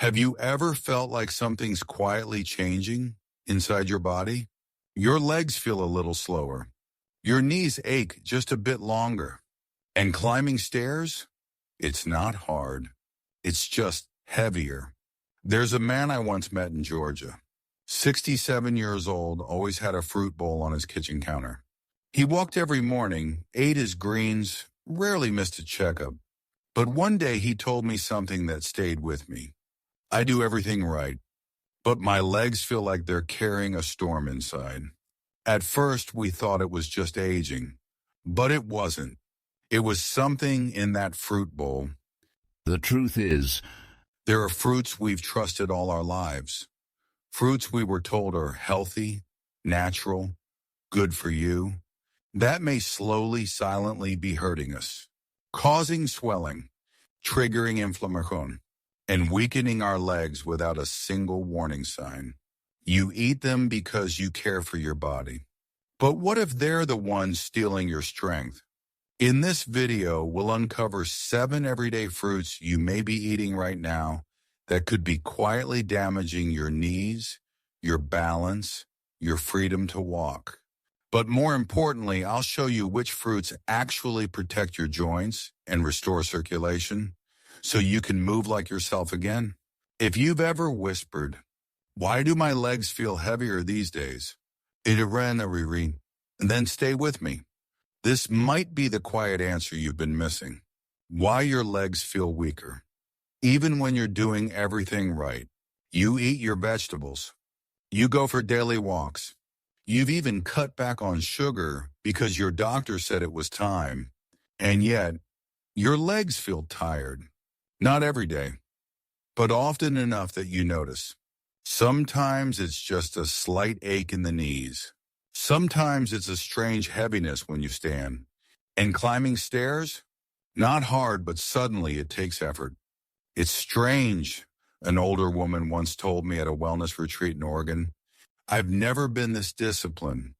Have you ever felt like something's quietly changing inside your body? Your legs feel a little slower. Your knees ache just a bit longer. And climbing stairs? It's not hard. It's just heavier. There's a man I once met in Georgia. 67 years old, always had a fruit bowl on his kitchen counter. He walked every morning, ate his greens, rarely missed a checkup. But one day he told me something that stayed with me. I do everything right, but my legs feel like they're carrying a storm inside. At first, we thought it was just aging, but it wasn't. It was something in that fruit bowl. The truth is, There are fruits we've trusted all our lives. Fruits we were told are healthy, natural, good for you. That may slowly, silently be hurting us, causing swelling, triggering inflammation, and weakening our legs without a single warning sign. You eat them because you care for your body. But what if they're the ones stealing your strength? In this video, we'll uncover 7 everyday fruits you may be eating right now that could be quietly damaging your knees, your balance, your freedom to walk. But more importantly, I'll show you which fruits actually protect your joints and restore circulation so you can move like yourself again. If you've ever whispered, "Why do my legs feel heavier these days?" And then stay with me. This might be the quiet answer you've been missing. Why your legs feel weaker. Even when you're doing everything right. You eat your vegetables. You go for daily walks. You've even cut back on sugar because your doctor said it was time. And yet, your legs feel tired. Not every day, but often enough that you notice. Sometimes it's just a slight ache in the knees. Sometimes it's a strange heaviness when you stand. And climbing stairs? Not hard, but suddenly it takes effort. It's strange, an older woman once told me at a wellness retreat in Oregon. I've never been this disciplined,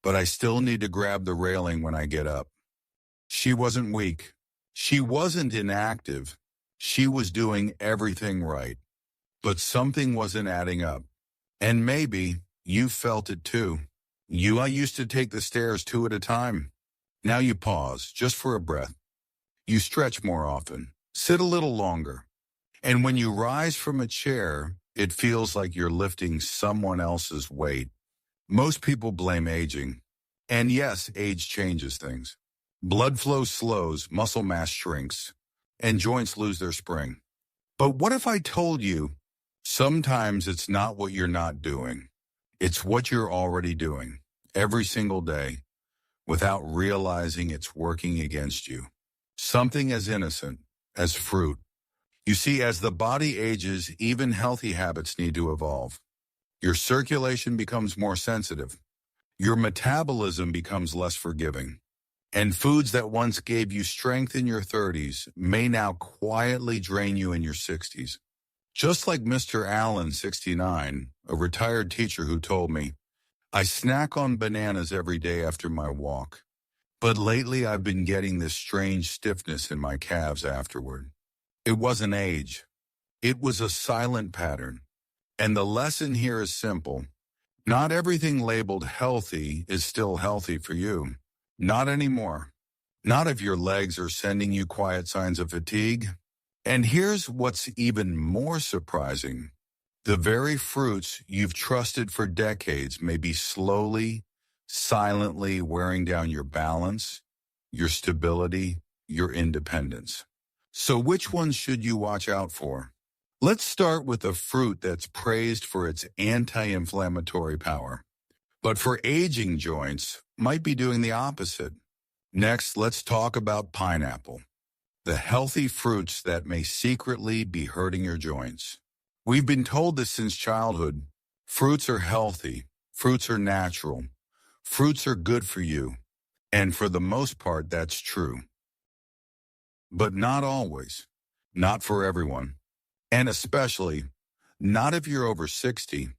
but I still need to grab the railing when I get up. She wasn't weak. She wasn't inactive. She was doing everything right. But something wasn't adding up. And maybe you felt it too. I used to take the stairs 2 at a time. Now you pause, just for a breath. You stretch more often, sit a little longer. And when you rise from a chair, it feels like you're lifting someone else's weight. Most people blame aging. And yes, age changes things. Blood flow slows, muscle mass shrinks, and joints lose their spring. But what if I told you, sometimes it's not what you're not doing. It's what you're already doing, every single day, without realizing it's working against you. Something as innocent as fruit. You see, as the body ages, even healthy habits need to evolve. Your circulation becomes more sensitive. Your metabolism becomes less forgiving. And foods that once gave you strength in your 30s may now quietly drain you in your 60s. Just like Mr. Allen, 69, a retired teacher who told me, "I snack on bananas every day after my walk, but lately I've been getting this strange stiffness in my calves afterward." It wasn't age. It was a silent pattern. And the lesson here is simple. Not everything labeled healthy is still healthy for you. Not anymore. Not if your legs are sending you quiet signs of fatigue. And here's what's even more surprising. The very fruits you've trusted for decades may be slowly, silently wearing down your balance, your stability, your independence. So which ones should you watch out for? Let's start with a fruit that's praised for its anti-inflammatory power, but for aging joints, might be doing the opposite. Next, let's talk about pineapple, the healthy fruits that may secretly be hurting your joints. We've been told this since childhood. Fruits are healthy. Fruits are natural. Fruits are good for you. And for the most part, that's true. But not always. Not for everyone. And especially, not if you're over 60.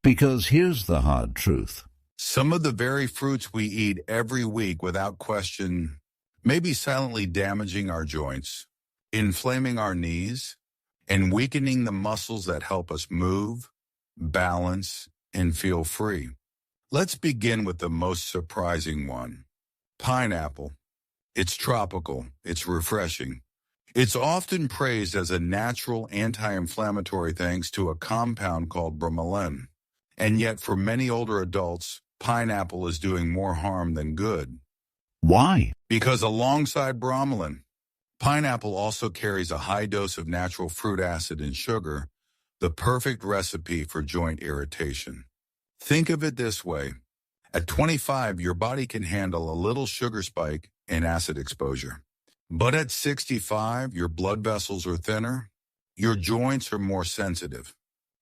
because here's the hard truth. Some of the very fruits we eat every week without question may be silently damaging our joints, inflaming our knees, and weakening the muscles that help us move, balance, and feel free. Let's begin with the most surprising one. Pineapple. It's tropical, it's refreshing. It's often praised as a natural anti-inflammatory thanks to a compound called bromelain. And yet for many older adults, pineapple is doing more harm than good. Why? Because alongside bromelain, pineapple also carries a high dose of natural fruit acid and sugar, the perfect recipe for joint irritation. Think of it this way. At 25, your body can handle a little sugar spike and acid exposure. But at 65, your blood vessels are thinner, your joints are more sensitive.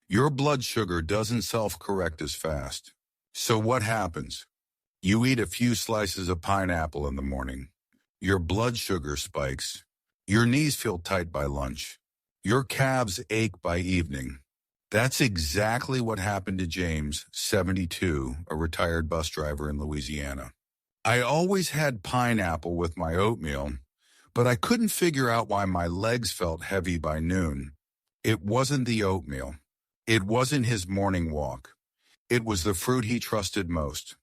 Your blood sugar doesn't self-correct as fast. So what happens? You eat a few slices of pineapple in the morning. Your blood sugar spikes. Your knees feel tight by lunch. Your calves ache by evening. That's exactly what happened to James, 72, a retired bus driver in Louisiana. I always had pineapple with my oatmeal, but I couldn't figure out why my legs felt heavy by noon. It wasn't the oatmeal. It wasn't his morning walk. It was the fruit he trusted most.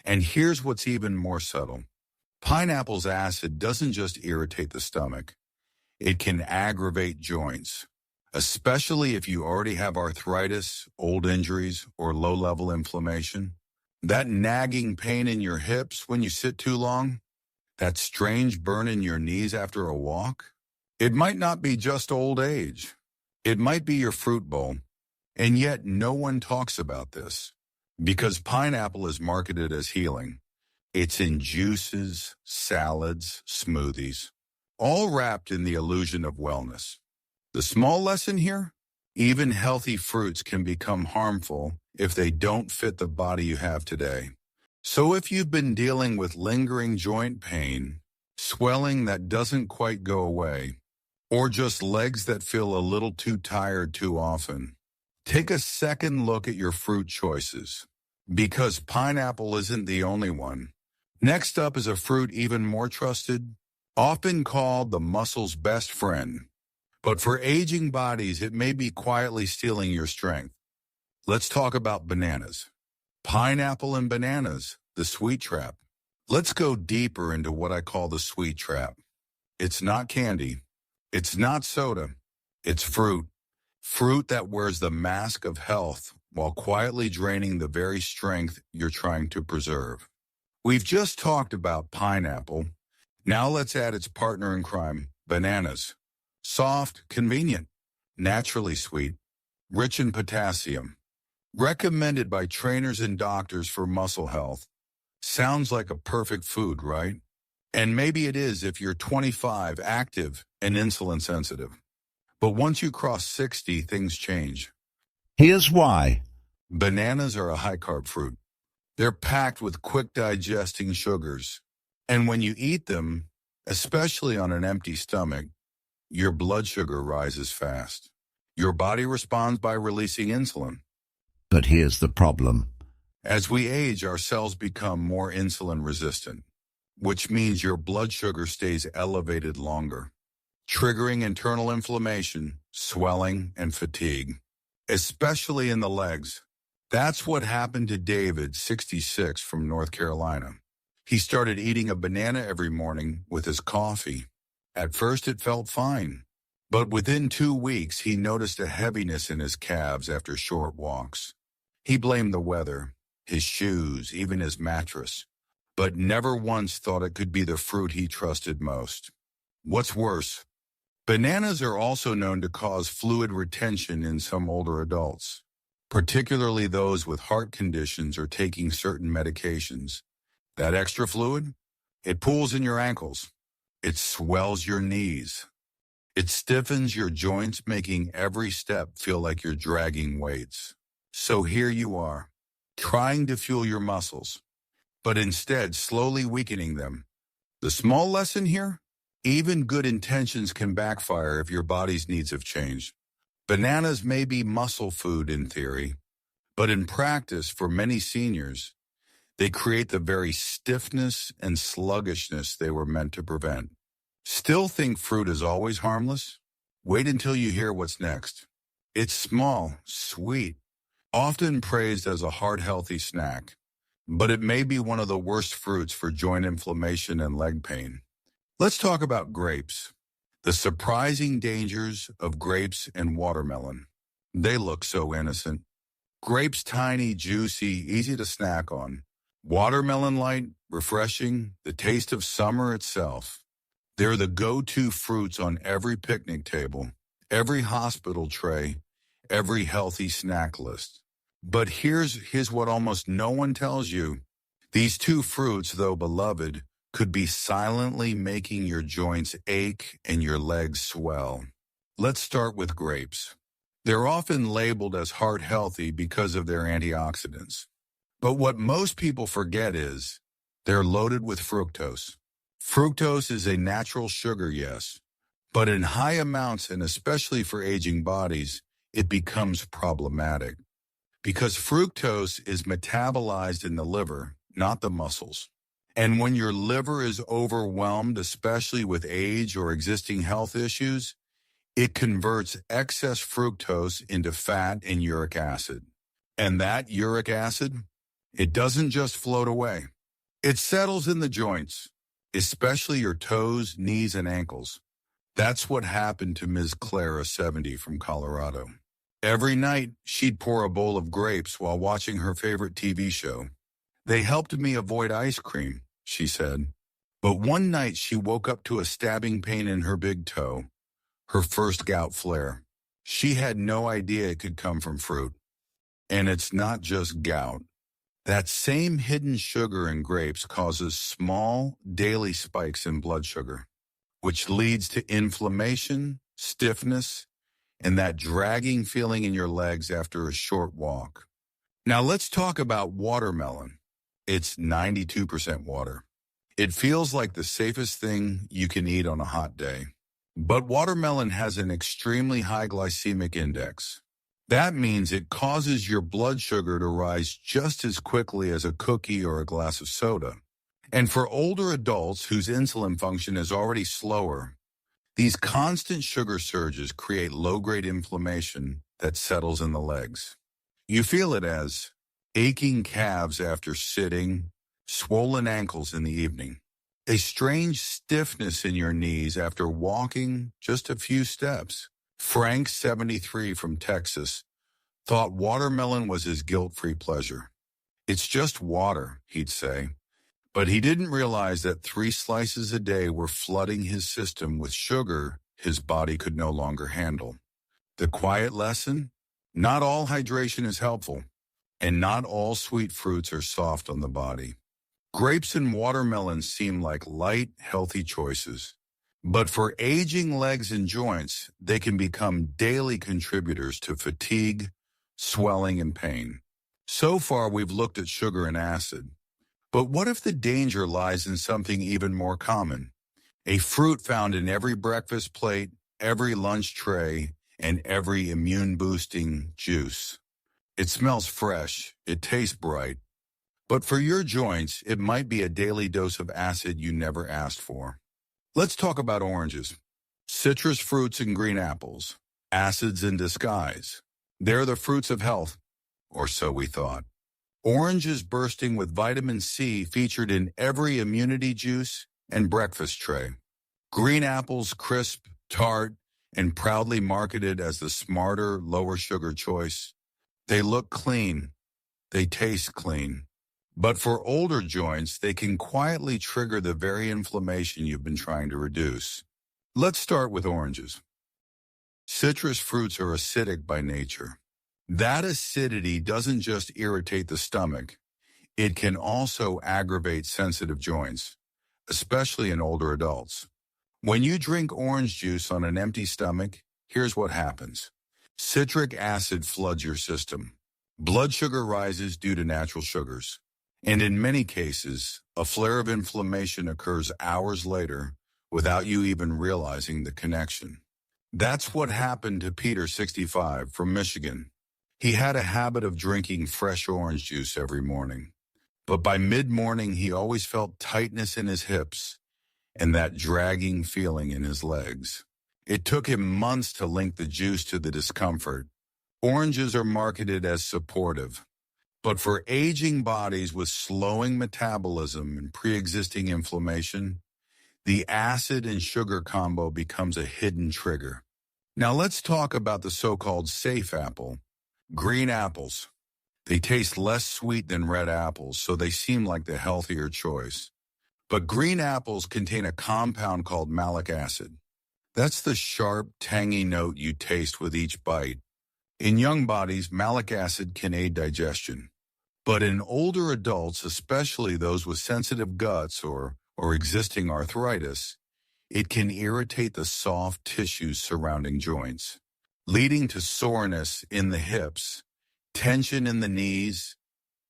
And here's what's even more subtle. Pineapple's acid doesn't just irritate the stomach. It can aggravate joints, especially if you already have arthritis, old injuries, or low-level inflammation. That nagging pain in your hips when you sit too long, that strange burn in your knees after a walk, it might not be just old age. It might be your fruit bowl. And yet no one talks about this because pineapple is marketed as healing. It's in juices, salads, smoothies, all wrapped in the illusion of wellness. The small lesson here? Even healthy fruits can become harmful if they don't fit the body you have today. So if you've been dealing with lingering joint pain, swelling that doesn't quite go away, or just legs that feel a little too tired too often, take a second look at your fruit choices, because pineapple isn't the only one. Next up is a fruit even more trusted, often called the muscle's best friend. But for aging bodies, it may be quietly stealing your strength. Let's talk about bananas. Pineapple and bananas, the sweet trap. Let's go deeper into what I call the sweet trap. It's not candy. It's not soda. It's fruit. Fruit that wears the mask of health while quietly draining the very strength you're trying to preserve. We've just talked about pineapple. Now let's add its partner in crime, bananas. Soft, convenient, naturally sweet, rich in potassium. Recommended by trainers and doctors for muscle health. Sounds like a perfect food, right? And maybe it is if you're 25, active, and insulin sensitive. But once you cross 60, things change. Here's why. Bananas are a high-carb fruit. They're packed with quick-digesting sugars. And when you eat them, especially on an empty stomach, your blood sugar rises fast. Your body responds by releasing insulin. But here's the problem. As we age, our cells become more insulin resistant, which means your blood sugar stays elevated longer, triggering internal inflammation, swelling, and fatigue, especially in the legs. That's what happened to David, 66, from North Carolina. He started eating a banana every morning with his coffee. At first it felt fine, but within 2 weeks he noticed a heaviness in his calves after short walks. He blamed the weather, his shoes, even his mattress, but never once thought it could be the fruit he trusted most. What's worse, bananas are also known to cause fluid retention in some older adults, particularly those with heart conditions or taking certain medications. That extra fluid? It pools in your ankles. It swells your knees. It stiffens your joints, making every step feel like you're dragging weights. So here you are, trying to fuel your muscles, but instead slowly weakening them. The small lesson here? Even good intentions can backfire if your body's needs have changed. Bananas may be muscle food in theory, but in practice, for many seniors, they create the very stiffness and sluggishness they were meant to prevent. Still think fruit is always harmless? Wait until you hear what's next. It's small, sweet, often praised as a heart-healthy snack, but it may be one of the worst fruits for joint inflammation and leg pain. Let's talk about grapes. The surprising dangers of grapes and watermelon. They look so innocent. Grapes tiny, juicy, easy to snack on. Watermelon light, refreshing, the taste of summer itself. They're the go-to fruits on every picnic table, every hospital tray, every healthy snack list. But here's what almost no one tells you. These two fruits, though beloved, could be silently making your joints ache and your legs swell. Let's start with grapes. They're often labeled as heart healthy because of their antioxidants. But what most people forget is they're loaded with fructose. Fructose is a natural sugar, yes, but in high amounts and especially for aging bodies, it becomes problematic. Because fructose is metabolized in the liver, not the muscles. And when your liver is overwhelmed, especially with age or existing health issues, it converts excess fructose into fat and uric acid. And that uric acid, it doesn't just float away. It settles in the joints, especially your toes, knees, and ankles. That's what happened to Ms. Clara, 70, from Colorado. Every night, she'd pour a bowl of grapes while watching her favorite TV show. They helped me avoid ice cream, she said. But one night she woke up to a stabbing pain in her big toe, her first gout flare. She had no idea it could come from fruit. And it's not just gout. That same hidden sugar in grapes causes small, daily spikes in blood sugar, which leads to inflammation, stiffness, and that dragging feeling in your legs after a short walk. Now let's talk about watermelon. It's 92% water. It feels like the safest thing you can eat on a hot day. But watermelon has an extremely high glycemic index. That means it causes your blood sugar to rise just as quickly as a cookie or a glass of soda. And for older adults whose insulin function is already slower, these constant sugar surges create low-grade inflammation that settles in the legs. You feel it as aching calves after sitting, swollen ankles in the evening, a strange stiffness in your knees after walking just a few steps. Frank, 73, from Texas, thought watermelon was his guilt-free pleasure. It's just water, he'd say. But he didn't realize that 3 slices a day were flooding his system with sugar his body could no longer handle. The quiet lesson? Not all hydration is helpful, and not all sweet fruits are soft on the body. Grapes and watermelons seem like light, healthy choices. But for aging legs and joints, they can become daily contributors to fatigue, swelling, and pain. So far, we've looked at sugar and acid. But what if the danger lies in something even more common? A fruit found in every breakfast plate, every lunch tray, and every immune-boosting juice. It smells fresh, it tastes bright. But for your joints, it might be a daily dose of acid you never asked for. Let's talk about oranges. Citrus fruits and green apples. Acids in disguise. They're the fruits of health, or so we thought. Oranges bursting with vitamin C featured in every immunity juice and breakfast tray. Green apples crisp, tart, and proudly marketed as the smarter, lower sugar choice. They look clean. They taste clean. But for older joints, they can quietly trigger the very inflammation you've been trying to reduce. Let's start with oranges. Citrus fruits are acidic by nature. That acidity doesn't just irritate the stomach. It can also aggravate sensitive joints, especially in older adults. When you drink orange juice on an empty stomach, here's what happens. Citric acid floods your system. Blood sugar rises due to natural sugars. And in many cases, a flare of inflammation occurs hours later without you even realizing the connection. That's what happened to Peter, 65, from Michigan. He had a habit of drinking fresh orange juice every morning. But by mid-morning, he always felt tightness in his hips and that dragging feeling in his legs. It took him months to link the juice to the discomfort. Oranges are marketed as supportive, but for aging bodies with slowing metabolism and pre-existing inflammation, the acid and sugar combo becomes a hidden trigger. Now let's talk about the so-called safe apple. Green apples. They taste less sweet than red apples, so they seem like the healthier choice. But green apples contain a compound called malic acid. That's the sharp, tangy note you taste with each bite. In young bodies, malic acid can aid digestion. But in older adults, especially those with sensitive guts or existing arthritis, it can irritate the soft tissues surrounding joints, leading to soreness in the hips, tension in the knees,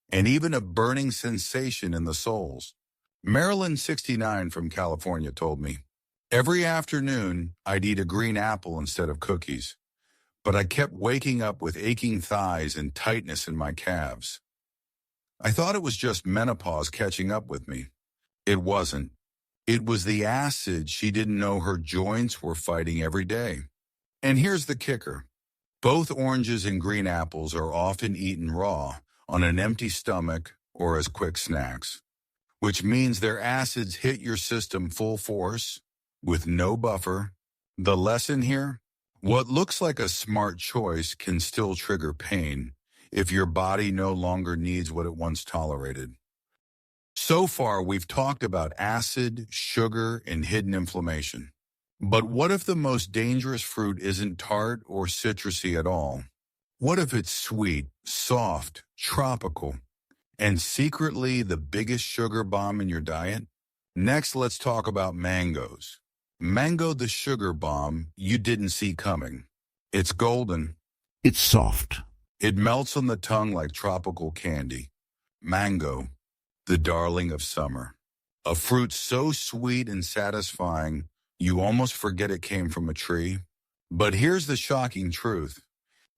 and even a burning sensation in the soles. Marilyn, 69 from California, told me, every afternoon I'd eat a green apple instead of cookies, but I kept waking up with aching thighs and tightness in my calves. I thought it was just menopause catching up with me. It wasn't. It was the acid she didn't know her joints were fighting every day. And here's the kicker. Both oranges and green apples are often eaten raw, on an empty stomach, or as quick snacks, which means their acids hit your system full force, with no buffer. The lesson here? What looks like a smart choice can still trigger pain if your body no longer needs what it once tolerated. So far, we've talked about acid, sugar, and hidden inflammation. But what if the most dangerous fruit isn't tart or citrusy at all? What if it's sweet, soft, tropical, and secretly the biggest sugar bomb in your diet? Next, let's talk about mangoes. Mango, the sugar bomb you didn't see coming. It's golden. It's soft. It melts on the tongue like tropical candy. Mango, the darling of summer. A fruit so sweet and satisfying, you almost forget it came from a tree. But here's the shocking truth.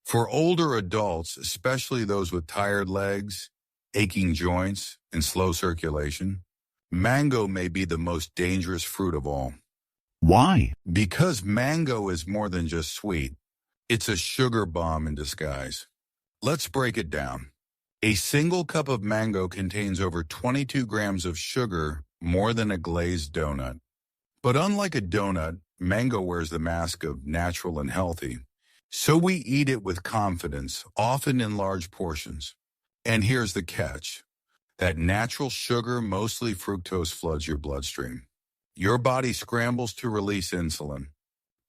For older adults, especially those with tired legs, aching joints, and slow circulation, mango may be the most dangerous fruit of all. Why? Because mango is more than just sweet. It's a sugar bomb in disguise. Let's break it down. A single cup of mango contains over 22 grams of sugar, more than a glazed donut. But unlike a donut, mango wears the mask of natural and healthy. So we eat it with confidence, often in large portions. And here's the catch. That natural sugar, mostly fructose, floods your bloodstream. Your body scrambles to release insulin.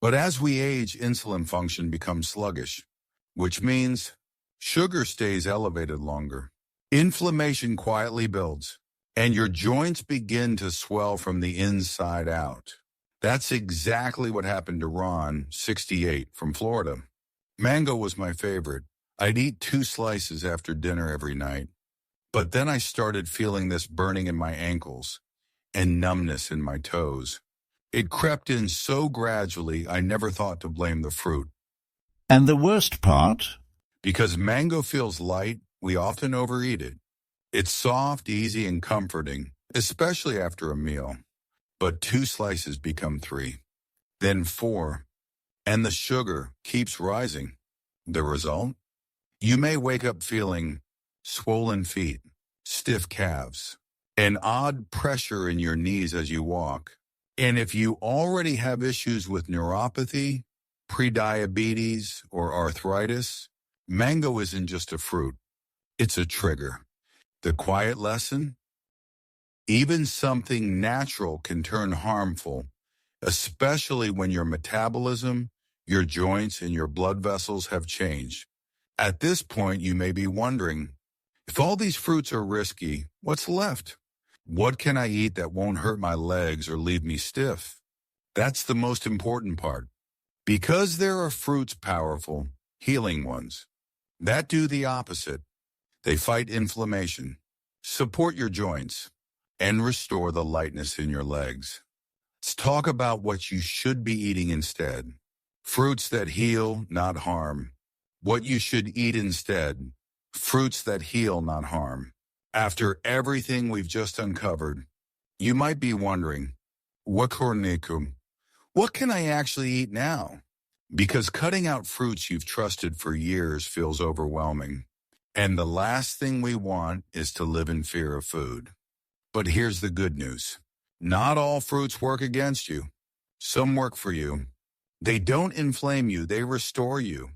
But as we age, insulin function becomes sluggish, which means sugar stays elevated longer. Inflammation quietly builds, and your joints begin to swell from the inside out. That's exactly what happened to Ron, 68, from Florida. Mango was my favorite. I'd eat 2 slices after dinner every night. But then I started feeling this burning in my ankles and numbness in my toes. It crept in so gradually I never thought to blame the fruit. And the worst part? Because mango feels light, we often overeat it. It's soft, easy, and comforting, especially after a meal. But 2 slices become 3, then 4, and the sugar keeps rising. The result? You may wake up feeling swollen feet, stiff calves, and odd pressure in your knees as you walk. And if you already have issues with neuropathy, prediabetes, or arthritis, mango isn't just a fruit. It's a trigger. The quiet lesson? Even something natural can turn harmful, especially when your metabolism, your joints, and your blood vessels have changed. At this point, you may be wondering, if all these fruits are risky, what's left? What can I eat that won't hurt my legs or leave me stiff? That's the most important part. Because there are fruits powerful, healing ones, that do the opposite. They fight inflammation, support your joints, and restore the lightness in your legs. Let's talk about what you should be eating instead. Fruits that heal, not harm. What you should eat instead. Fruits that heal, not harm. After everything we've just uncovered, you might be wondering, what cornicum? What can I actually eat now? Because cutting out fruits you've trusted for years feels overwhelming. And the last thing we want is to live in fear of food. But here's the good news. Not all fruits work against you. Some work for you. They don't inflame you, they restore you.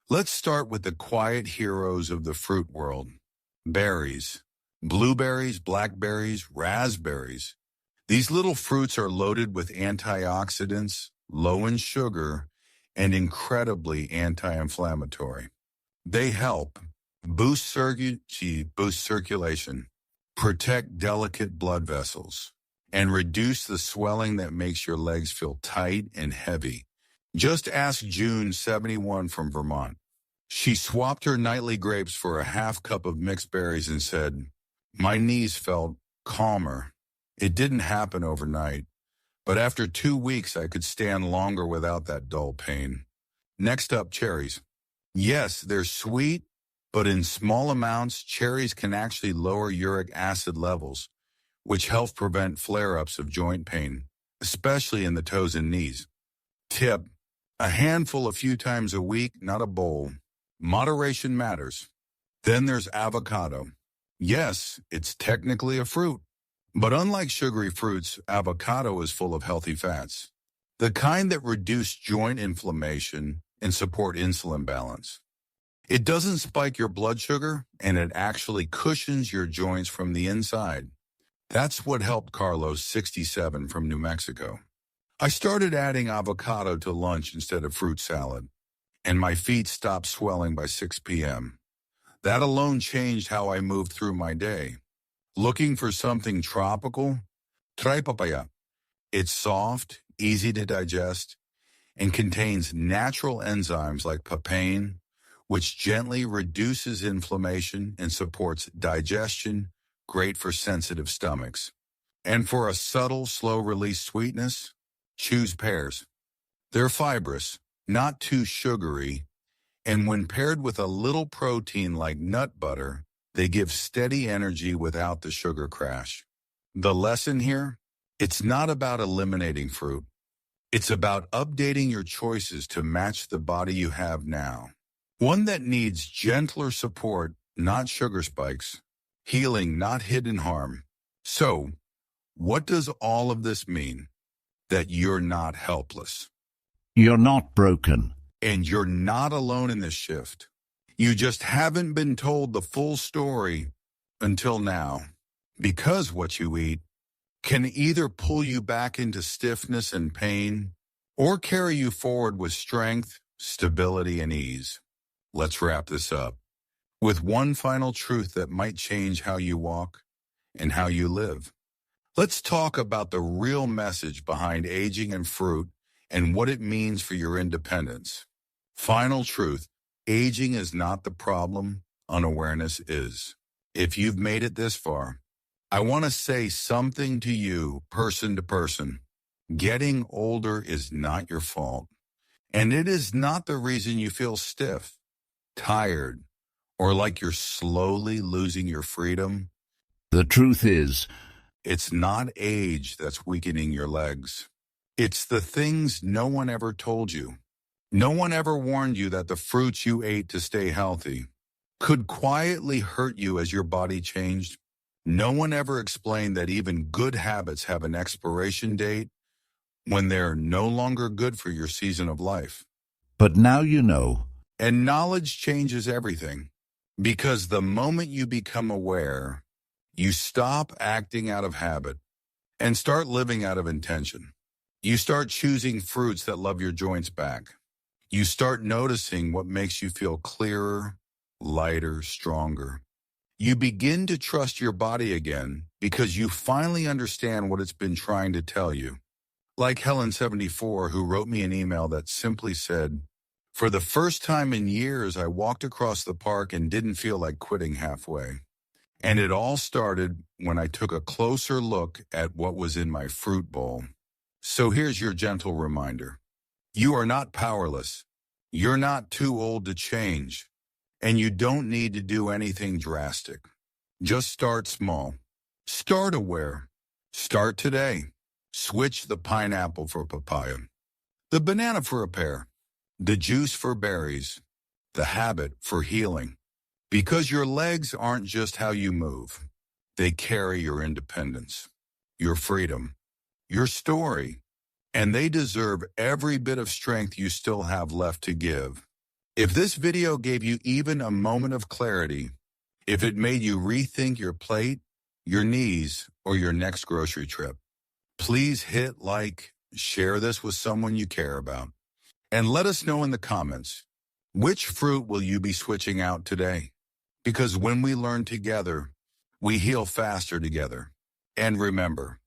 Let's start with the quiet heroes of the fruit world. Berries. Blueberries, blackberries, raspberries. These little fruits are loaded with antioxidants, low in sugar, and incredibly anti-inflammatory. They help boost circulation, protect delicate blood vessels, and reduce the swelling that makes your legs feel tight and heavy. Just ask June, 71, from Vermont. She swapped her nightly grapes for a half cup of mixed berries and said, "My knees felt calmer. It didn't happen overnight, but after 2 weeks I could stand longer without that dull pain." Next up, cherries. Yes, they're sweet, but in small amounts, cherries can actually lower uric acid levels, which helps prevent flare-ups of joint pain, especially in the toes and knees. Tip: a handful a few times a week, not a bowl. Moderation matters. Then there's avocado. Yes, it's technically a fruit, but unlike sugary fruits, avocado is full of healthy fats, the kind that reduce joint inflammation and support insulin balance. It doesn't spike your blood sugar, and it actually cushions your joints from the inside. That's what helped Carlos, 67, from New Mexico. I started adding avocado to lunch instead of fruit salad, and my feet stopped swelling by 6 p.m. That alone changed how I moved through my day. Looking for something tropical? Try papaya. It's soft, easy to digest, and contains natural enzymes like papain, which gently reduces inflammation and supports digestion, great for sensitive stomachs. And for a subtle, slow-release sweetness, choose pears. They're fibrous, not too sugary, and when paired with a little protein like nut butter, they give steady energy without the sugar crash. The lesson here? It's not about eliminating fruit. It's about updating your choices to match the body you have now. One that needs gentler support, not sugar spikes. Healing, not hidden harm. So, what does all of this mean? That you're not helpless. You're not broken. And you're not alone in this shift. You just haven't been told the full story until now. Because what you eat can either pull you back into stiffness and pain, or carry you forward with strength, stability, and ease. Let's wrap this up with one final truth that might change how you walk and how you live. Let's talk about the real message behind aging and fruit and what it means for your independence. Final truth: aging is not the problem, unawareness is. If you've made it this far, I want to say something to you, person to person. Getting older is not your fault, and it is not the reason you feel stiff, tired, or like you're slowly losing your freedom. The truth is, It's not age that's weakening your legs. It's the things no one ever told you. No one ever warned you that the fruits you ate to stay healthy could quietly hurt you as your body changed. No one ever explained that even good habits have an expiration date when they're no longer good for your season of life. but now you know. And knowledge changes everything. Because the moment you become aware, you stop acting out of habit and start living out of intention. You start choosing fruits that love your joints back. You start noticing what makes you feel clearer, lighter, stronger. You begin to trust your body again because you finally understand what it's been trying to tell you. Like Helen, 74, who wrote me an email that simply said, "For the first time in years, I walked across the park and didn't feel like quitting halfway. And it all started when I took a closer look at what was in my fruit bowl." So here's your gentle reminder. You are not powerless. You're not too old to change. And you don't need to do anything drastic. Just start small. Start aware. Start today. Switch the pineapple for papaya. The banana for repair, the juice for berries, the habit for healing. Because your legs aren't just how you move. They carry your independence, your freedom, your story, and they deserve every bit of strength you still have left to give. If this video gave you even a moment of clarity, if it made you rethink your plate, your knees, or your next grocery trip, please hit like, share this with someone you care about, and let us know in the comments, which fruit will you be switching out today? Because when we learn together, we heal faster together. And remember,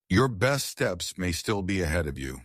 your best steps may still be ahead of you.